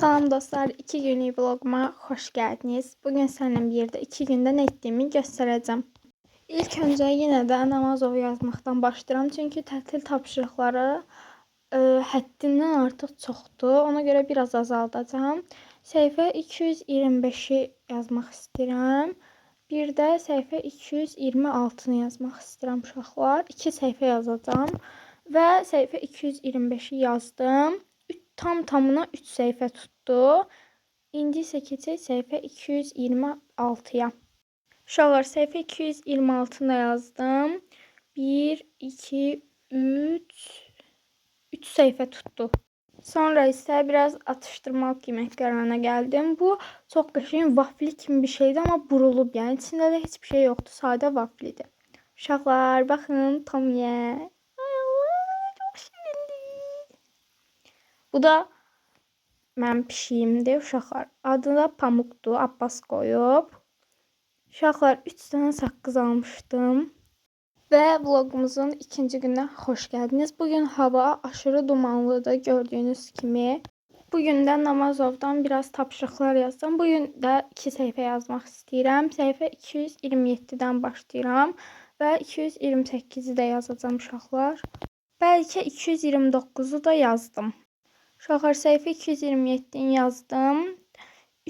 Salam dostlar, 2 günlük vloguma xoş gəldiniz. Bugün səninlə bir yerdə 2 gündə nə etdiyimi göstərəcəm. İlk öncə yenə də Namazov yazmaqdan başlayıram. Çünki tətil tapşırıqları həddindən artıq çoxdur. Ona görə biraz azaldacağam. Səhifə 225-i yazmaq istəyirəm. Bir də səhifə 226-nı yazmaq istəyirəm uşaqlar. 2 səhifə yazacağam və səhifə 225-i yazdım. Tam tamına 3 səhifə tutdu. İndi isə keçək səhifə 226-ya. Uşaqlar, səhifə 226-da yazdım. 1, 2, 3 səhifə tutdu. Sonra isə biraz atışdırmalı yemək qərarına gəldim. Bu çox qəşəng vafli kimi bir şeydir, amma burulub. Yəni içində də heç bir şey yoxdur. Sadə vaflidir. Uşaqlar, baxın, tam ye. Bu da mənim pişiyimdir, uşaqlar. Adı da Pamukdur, Abbas qoyub. Uşaqlar, 3 dənə saqqız almışdım. Və vlogumuzun 2-ci gününə xoş gəldiniz. Bugün hava aşırı dumanlıdır, gördüyünüz kimi. Bugün də Namazovdan biraz tapşırıqlar yazdım. Bugün də 2 səhifə yazmaq istəyirəm. Səhifə 227-dən başlayıram və 228-i də yazacağım uşaqlar. Bəlkə 229-u da yazdım. Uşaqlar, səhifə 227-ni yazdım.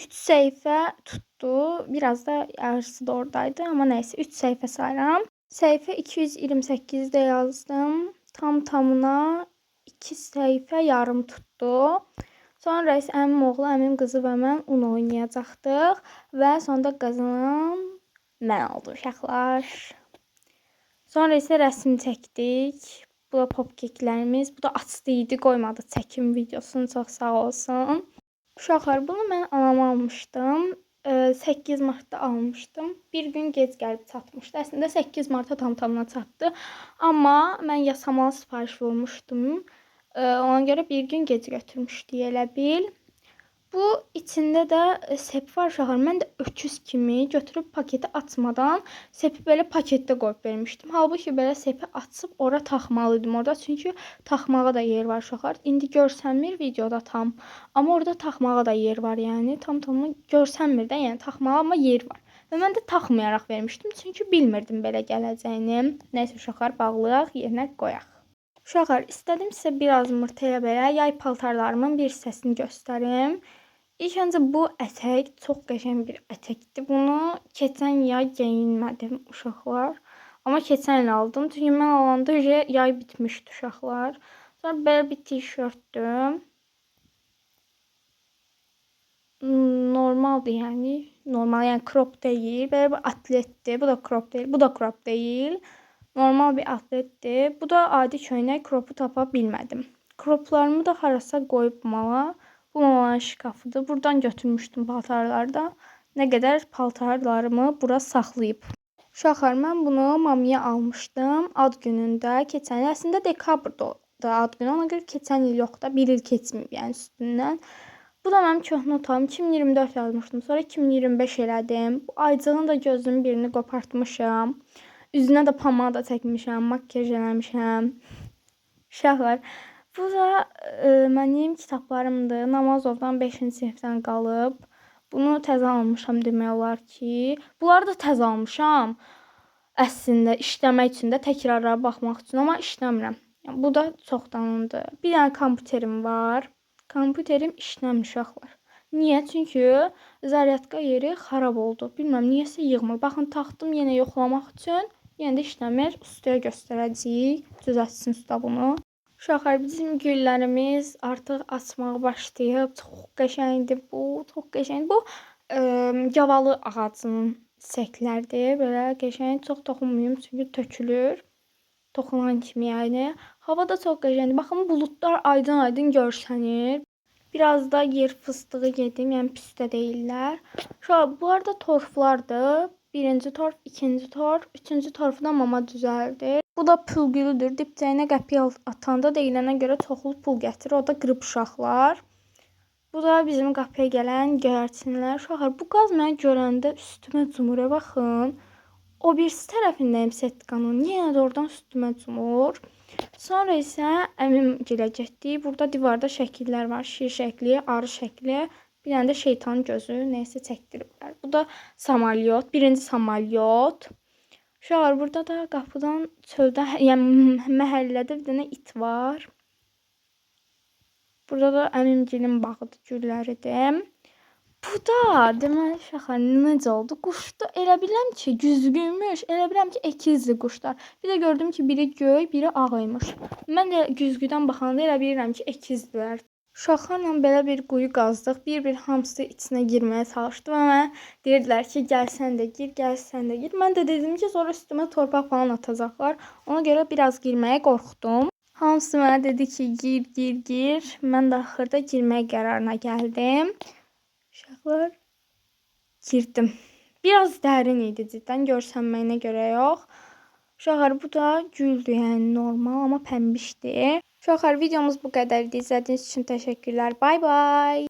3 səhifə tutdu. Biraz da yarısı da oradaydı, amma nəysə 3 səhifə sayıram. Səhifə 228-i də yazdım. Tam tamına 2 səhifə yarım tutdu. Sonra isə əmim oğlu, əmim qızı və mən un oynayacaqdıq və sonda qazanan mən oldum uşaqlar. Sonra isə rəsm çəkdik. Bu da popkeklərimiz. Bu da açdı idi, qoymadı çəkim videosunu. Çox sağ olsun. Uşaqlar, bunu mən anama almışdım. 8 martda almışdım. Bir gün gec gəlib çatmışdı. Əslində 8 marta tam tamına çatdı. Amma mən yasamalı sifariş vermişdim. Ona görə bir gün gec götürmüşdü elə bil. Bu içində də sep var uşaqlar. Mən də öküz kimi götürüb paketi açmadan sepi belə paketdə qoyub vermişdim. Halbuki belə sepi açıb ora taxmalıydım orada. Çünki taxmağa da yer var uşaqlar. İndi görsənmir videoda tam. Amma orada taxmağa da yer var. Yəni tam görsənmir də. Yəni taxmağa amma yer var. Və mən də taxmayaraq vermişdim. Çünki bilmirdim belə gələcəyini. Nəysə uşaqlar, bağlayaq, yerinə qoyaq. Uşaqlar, istədim sizə biraz mırtaya belə yay paltarlarımın bir hissəsini göstərim. İlk öncə bu ətək çox qəşəng bir ətəkdir. Bunu keçən yay geyinmədim uşaqlar. Amma keçən il aldım. Çünki mən alanda yay bitmişdi uşaqlar. Sonra belə bir tişörtdür. Normaldır yəni. Normal, yəni crop deyil. Belə bir atletdir. Bu da crop deyil. Bu da crop deyil. Normal bir atletdir. Bu da adi köynək, cropu tapa bilmədim. Croplarımı da harasa qoyub mala. Bu mamanın şkafıdır. Buradan götürmüşdüm paltarlarda. Nə qədər paltarlarımı bura saxlayıb. Uşaqlar, mən bunu mamaya almışdım ad günündə. Keçən il, əslində dekabrda ad günü. Ona görə keçən il yox da, 1 il keçməyib yəni üstündən. Bu da mənim köhnə otağım. 2024 yazmışdım. Sonra 2025 elədim. Bu aycığın da gözünün birini qopartmışam. Üzünə də pomada çəkmişəm, makyaj eləmişəm. Uşaqlar, bu da mənim kitablarımdır. Namazovdan 5-ci sinifdən qalıb. Bunu təzə almışam demək olar ki. Bunları da təzə almışam. Əslində işləmək üçün də, təkrarlara baxmaq üçün, amma işləmirəm. Yəni, bu da çoxdanındır. Bir dənə kompüterim var. Kompüterim işləmir uşaqlar. Niyə? Çünki zaryadka yeri xarab oldu. Bilməm, niyəsə yığmır. Baxın, taxdım yenə yoxlamaq üçün. Yenə də işləmir. Ustaya göstərəcəyik. Düzəltsin usta bunu. Uşaqlar, bizim güllərimiz artıq açmağa başlayıb. Çox qəşəngdir bu. Çox qəşəngdir. Bu gavalı ağacının çiçəklərdir. Belə qəşəng. Çox toxunmayım çünki tökülür. Toxunan kimi yəni. Hava da çox qəşəngdir. Baxın, buludlar aydın-aydın görsənir. Biraz da yer fıstığı yedim. Yəni pis də deyirlər. Uşaqlar, bunlar da torflardır. Birinci torf, ikinci torf, üçüncü torfu da mama düzəldir. Bu da pülgülüdür. Dipçəyinə qəpiyə atanda deyilənə görə çoxlu pul gətirir. O da qırıb uşaqlar. Bu da bizim qapıya gələn göyərçinlər. Uşaqlar, bu qaz mənə görəndə üstümə cumur. Baxın. O birisi tərəfindəyim setkanın. Yenə də oradan üstümə cumur. Sonra isə əmim gilə getdik. Burada divarda şəkillər var. Şir şəkli, arı şəkli, bir dənə də şeytan gözü nəysə çəkdiriblər. Bu da samalyot, birinci samalyot. Uşaqlar, burada da qapıdan çöldə, yəni məhəllədə bir dənə it var. Burada da əmimgilin bağıdır, gülləridir. Bu da deməli uşaqlar necə oldu? Quşda elə bilirəm ki, güzgüymüş. Elə bilirəm ki, əkizli quşlar. Bir də gördüm ki, biri göy, biri ağıymış. Mən də güzgüdən baxanda elə bilirəm ki, əkizdilər. Uşaqlarla belə bir quyu qazdıq. Bir-bir hamısı içinə girməyə çalışdı və mənə deyirdilər ki, gəl sən də gir, gəl sən də gir. Mən də dedim ki, sonra üstümə torpaq falan atacaqlar. Ona görə biraz girməyə qorxdum. Hamısı mənə dedi ki, gir, gir, gir. Mən də axırda girmək qərarına gəldim. Uşaqlar, girdim. Biraz dərin idi cidden, görsənməyinə görə yox. Uşaqlar, bu da güldür, yəni normal, amma pəmbişdir. Uşaqlar, videomuz bu qədərdir. İzlədiyiniz üçün təşəkkürlər. Bay bay.